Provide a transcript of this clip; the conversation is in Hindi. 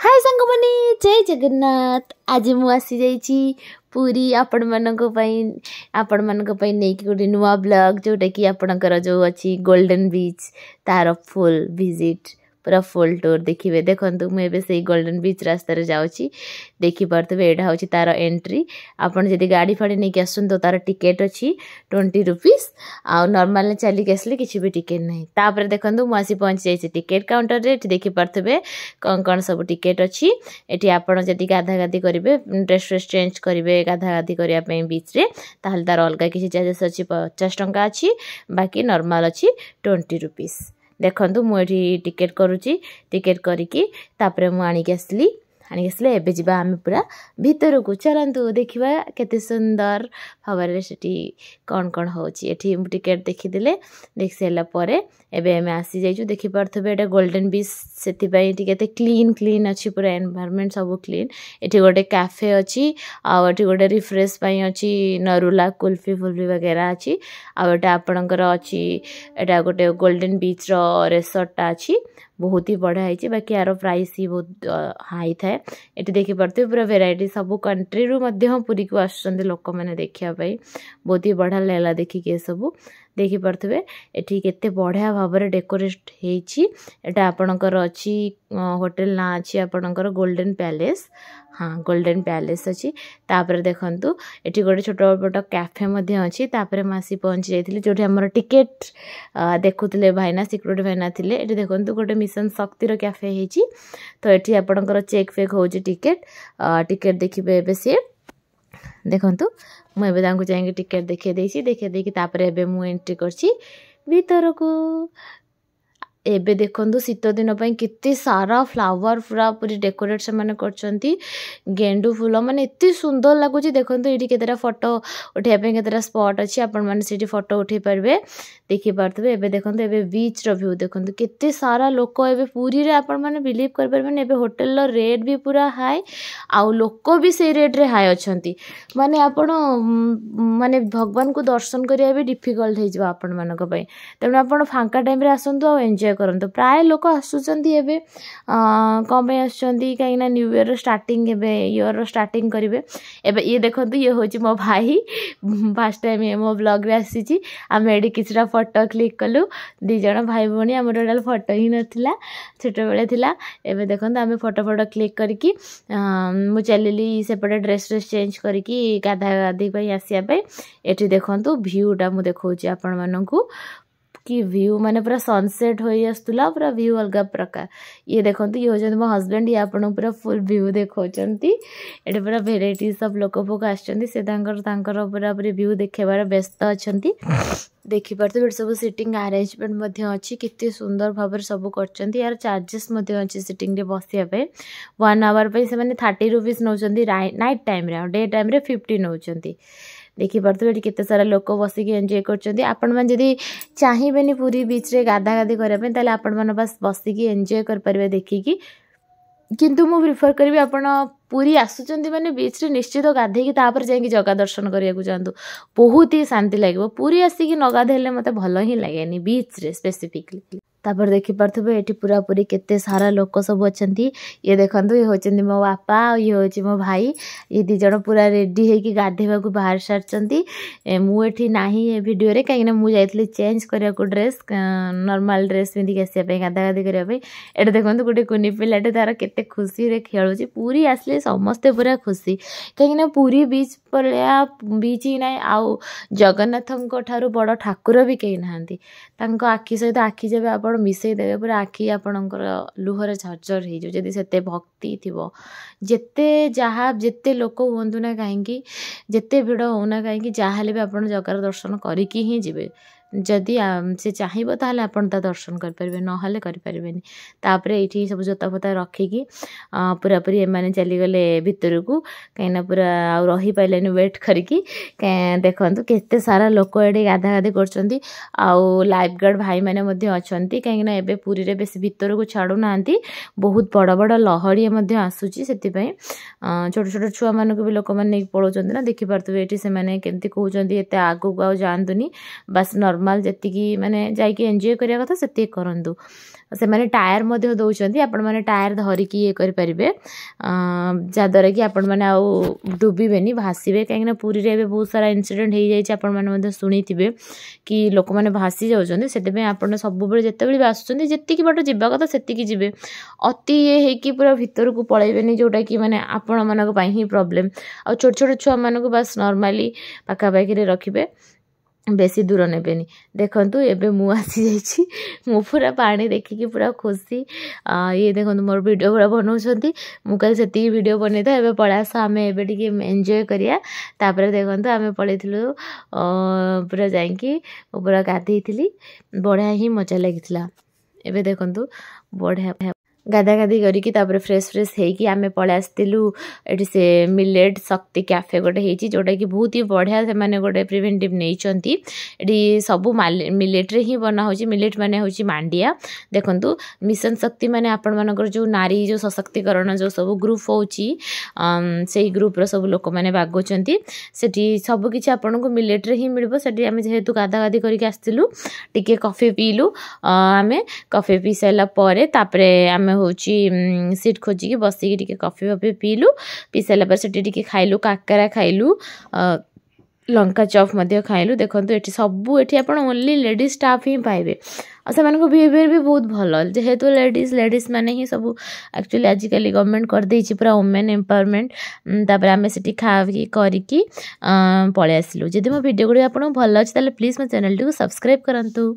हाय सांगमनी जय जगन्नाथ। आज मु आसी जाइछि पूरी आपण मानको पई नै कि गोटे नुआ ब्लॉग जोटा कि आपणकर जो अछि गोल्डन बीच तार फुल विजिट पूरा फुल टूर देखिए। देखंतु मु एबे से गोल्डन बीच रास्ता रे जाउछि देखि परतबे एडा होछि तार एंट्री। आपण जदि गाड़ी फाड़ी नै कि आसुन तो तार टिकट अछि 20 रुपीस आ नॉर्मल ने चली के असले किछि भी टिकट नै। तापर देखंतु मु आसी पहुंच जाइछि टिकट काउंटर रे। देखि परतबे कोन सब टिकट अछि। एठी आपण जदि गाधा गाधी करिवे ड्रेस चेंज करिवे गाधा गाधी करिया पे बीच रे ताहल तार अलगा किछि चार्जेस अछि 50 टंका अछि बाकी नॉर्मल अछि 20 रुपीस। देखंतु मु एठी टिकट करूची टिकट करिकी तापरे मु आनी के असले एबे जिबा आमे पूरा भीतर को चलंतु देखिबा केते सुंदर भाबरे सेठी कोन होची। एठी टिकट देखि देले देख सेला परे एबे हमें आसी जाइछु। देखि परथबे एटा गोल्डन बीच सेति पई एठी केते क्लीन अछि पूरा एनवायरनमेंट सब क्लीन। एठी गोटे कैफे अछि आ एठी गोटे रिफ्रेश पई अछि नरुला कुल्फी फुल्फी वगैरह अछि। आ एटा आपणकर अछि एटा गोटे गोल्डन बीच रो रिसोर्ट अछि बहुत ही बढ़िया है। बाकी यार प्राइस ही बहुत हाई थाए। एटी देखि परते पूरा वेराइटी सब कंट्री रु मध्य पूरी को आछंती लोक माने देखिया पई बहुत ही बढ़िया लेला देखि के सब देखि परथबे एठी केते बढ़िया भाबरे डेकोरेट हेछि। एटा आपणकर अछि होटल ना अछि आपणकर गोल्डन पैलेस। हाँ गोल्डन पैलेस अछि। तापर देखंतु एठी गोटे छोटो छोटो कैफे मध्ये अछि। तापर मासी पहुंच जाइथिले जोठी हमर टिकट देखुतले भाईना सिक्योरिटी भाईना थिले। एठी देखंतु गोटे मिशन शक्ति रो कैफे हेछि। तो एठी आपणकर चेक फेक होछि टिकट देखिबे एबे से देखंतु मु एबे दांको जाइके टिकट देखे देइछि तापर एबे मु एंट्री करछि भीतर को। एबे देखंतु शीत दिन पई कित्ते सारा फ्लावर पूरा पूरी डेकोरेट से माने करचंती गेंडू फूल माने इत्ते सुंदर लागुची। देखंतु एठी केतेरा फोटो उठे पे केतेरा स्पॉट अछि आपण माने सेठी फोटो उठे परबे देखि परतबे। एबे देखंतु एबे बीच रो व्यू देखंतु कित्ते सारा लोक एबे पूरी रे आपण माने बिलीव कर परबे। एबे होटल रो रेट भी पूरा हाई आ लोक भी से रेट रे हाई अछंती माने आपण माने भगवान को दर्शन करिया भी डिफिकल्ट हे जबा आपण मानक पई। तबे आपण फांका टाइम रे आसंतु आ एन्जॉय करंतु। प्राय लोक आसुचंती एबे कम पे आसुचंती काई ना न्यू ईयर स्टार्टिंग एबे ईयर रो स्टार्टिंग करिवे। एबे ये देखंतु ये होची मो भाई फर्स्ट टाइम ये मो ब्लॉग रे आसीची। आमे एडी किछरा फोटो क्लिक कलु दी जण भाई भणी हमर डल फोटो ही नथिला छोटो बेले थिला। एबे देखंतु आमे फोटो क्लिक करकी मु चलिली सेपटे ड्रेस चेंज करकी गाधा गाधी पई आसिया पे। एठी देखंतु व्यू टा मु देखौची आपण माननकु कि व्यू माने पूरा सनसेट होई आस्तुला पूरा व्यू अलगा प्रकार। ये देखंतु ये होजन मो हस्बैंड ये आपण पूरा फुल व्यू देखौचंती। एटे पूरा वेराइटी सब लोक फोक आछंती से तांकर पूरा पूरी व्यू देखेबार व्यस्त अछंती। देखि परते सब सिटिंग अरेंजमेंट मध्ये अछि कित्ते सुंदर भाबर सब करचंती। यार चार्जेस मध्ये अछि सिटिंग रे बसिया पे 1 आवर पे से माने 30 रुपीस नौचंती नाइट टाइम रे डे टाइम रे 50 नौचंती। देखि परते केते सारा लोक बसी के एन्जॉय करचंती। आपण मन जदी चाहिबेनी पूरी बीच रे गाधा गाधी करे पे ताले आपण मन बस बसी के एन्जॉय कर परबे देखि की। किंतु मु प्रिफर करबी आपण पूरी आसुचंती माने बीच रे निश्चित गाधे की तापर जाई की जगह दर्शन करिया को जांतु बहुत ही शांति लागबो। पूरी आसी की न गाधेले मते भलो ही लागेनी बीच रे स्पेसिफिकली। तापर देखि परथबे एठी पूरा पूरी केते सारा लोक सब अछंती। ये देखंतु ये होचंती मो बापा ये होची मो भाई ये दी जण पूरा रेडी हे की गाधेबा को बाहर सारचंती। मु एठी नाही ए वीडियो रे काईना मु जाइतली चेंज करिया को ड्रेस नॉर्मल ड्रेस पिंदी के आसे पे गाधा गाधी करिया पे। एटा देखंतु गुटे कुनी पिलाटे तारा केते खुशी रे खेलुची। पूरी आसले समस्ते पूरा खुशी काईना पूरी बीच परया बीच ही नाही आउ जगन्नाथंको ठारू बड़ ठाकुर भी केही नाहंती। तांको आखी सहित आखी जेबे आपण मिसई देबे पूरा आखी आपणकर लुहरे झरझर हे जो जदी सेते भक्ति थिबो। जेते जहा जेते लोक होंतु ना काहेकी जेते भिड़ होना काहेकी जाहाले भी आपण जगार दर्शन करिकी ही जिबे। जदि से चाहिबो ताहले आपण ता दर्शन कर परबे न हले कर परबेनी। तापरे एठी सब जोता फता रखिकी पूरा पूरी एमाने चली गले भितर को काईना पूरा आ रही पाइलेनी वेट करिकी। देखंतु केते सारा लोक एडी गाधा गाधी करचंती आ लाइफ गार्ड भाई माने मध्ये अछंती काईना एबे पूरी रे बेसी भितर को छाडू नांती बहुत बड़ बड़ लहड़ी मध्ये आसुची। सेति पई छोट छोट छुआ मानको भी लोक माने पळोचंती ना देखि परतबे एठी से माने केमती कहउचंती एते आगु गाउ जानतुनी बस नॉर्मल नॉर्मल जतिकी माने जाइके एन्जॉय करिया कथा सेति करंतु से माने टायर मध्य दौरान आपण मैंने टायर धरिकी ये करेंगे जहाँद्वारा कि आपण मैंने आउ डुबे भाषे कहीं पुरी रे बहुत सारा इनसीडेंट हो जाए आपण मैंने शुणी थे कि लोक मैंने भासी जाऊँच से आपड़ सब जिते भी आसुँच जी बाट जावा कथा से जी अति ये हो पूरा भितर को पलैबे जोटा कि मैंने आपण मानक ही प्रोब्लेम आ छोट छोट छुआ मानक बस नॉर्मली पाखापाखि रखिए बेसी दूर नेबेनी देखंतु एबे मु आसी जाइछि मु पूरा पानी देखिकी पूरा खुशी ये देखंतु मोर वीडियो पूरा बनौछंती मु कल सेती वीडियो बनै था एबे पळास आमे एबे टिके एन्जॉय करिया तापर देखंतु आमे पळैथिलु पूरा जाइकी पूरा गाधैथिली बढ़िया ही मजा लागिथिला एबे देखंतु बढ़िया गाधा गाधी करिकी तापर फ्रेश फ्रेश हेकी आमे पळे आस्तिलु एठी से मिलेट शक्ति कैफे गोटे हेची जोटा कि बहुत ही बढ़िया से माने गोटे प्रिवेंटिव नेइचंती एठी सब मिलेट रे ही बना होची मिलेट माने होची मांडिया देखंतु मिशन शक्ति माने आपण मानकर जो नारी जो सशक्तिकरण जो सब ग्रुप होची सेही ग्रुप रो सब लोक माने बागोचंती सेठी सब किछि आपन को मिलेट रे ही मिलबो सेठी आमे जेहेतु गाधा गाधी करिकी आस्तिलु टिके कॉफी पीलु आमे कॉफी पी साइला परे तापरे आमे होची सीट खोजिकी बसिकी टिके कॉफी वॉफी पीलु पी सारा पर सेठी टिके खाइलु काकरा खाइलु लंका चॉप मध्य खाइलु देखंतु एठी सबु एठी आपण ओनली लेडीज स्टाफ ही पाइबे आ से मानको बिहेवियर भी बहुत भल जेहेतु लेडीज माने ही सब एक्चुअली आजिकल गवर्नमेंट कर देछि पूरा वुमेन एम्पावरमेंट तापर आमे सेठी खावी करिकी पळे आसिलु जदि मो वीडियो गुडी आपण भल अछि ताले प्लीज मो चैनल टी को सब्सक्राइब करंतु।